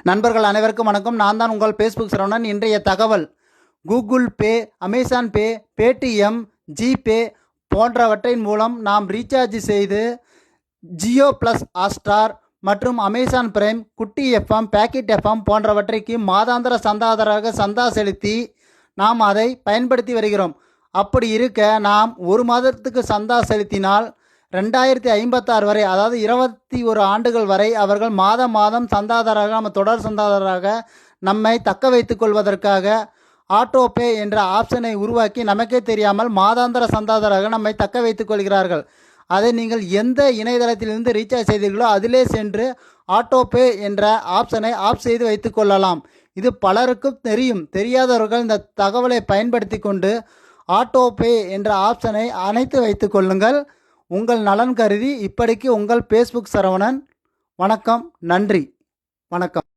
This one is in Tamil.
நண்பர்கள் அனைவருக்கும் வணக்கம். நான் தான் உங்கள் ஃபேஸ்புக் சரவணன். இன்றைய தகவல், கூகுள் பே, அமேசான் பே, பேடிஎம், ஜிபே போன்றவற்றின் மூலம் நாம் ரீசார்ஜ் செய்து ஜியோ ப்ளஸ் ஹாட்ஸ்டார் மற்றும் அமேசான் பிரைம், குட்டி எஃப்எம், பேக்கெட் எஃப்எம் போன்றவற்றைக்கு மாதாந்திர சந்தாதாரராக சந்தா செலுத்தி நாம் அதை பயன்படுத்தி வருகிறோம். அப்படி இருக்க நாம் ஒரு மாதத்துக்கு சந்தா செலுத்தினால் 2056 வரை, அதாவது 21 ஆண்டுகள் வரை அவர்கள் மாதம் சந்தாதாரராக, நம்ம தொடர் சந்தாதாரராக நம்மை தக்க வைத்துக் கொள்வதற்காக ஆட்டோ பே என்ற ஆப்ஷனை உருவாக்கி நமக்கே தெரியாமல் மாதாந்திர சந்தாதாரராக நம்மை தக்க வைத்துக் கொள்கிறார்கள். அதை நீங்கள் எந்த இணையதளத்திலிருந்து ரீசார்ஜ் செய்தீர்களோ அதிலே சென்று ஆட்டோ பே என்ற ஆப்ஷனை ஆஃப் செய்து வைத்து கொள்ளலாம். இது பலருக்கும் தெரியும். தெரியாதவர்கள் இந்த தகவலை பயன்படுத்தி கொண்டு ஆட்டோ பே என்ற ஆப்ஷனை அணைத்து வைத்து கொள்ளுங்கள். உங்கள் நலன் கருதி இப்படிக்கு உங்கள் ஃபேஸ்புக் சரவணன். வணக்கம். நன்றி. வணக்கம்.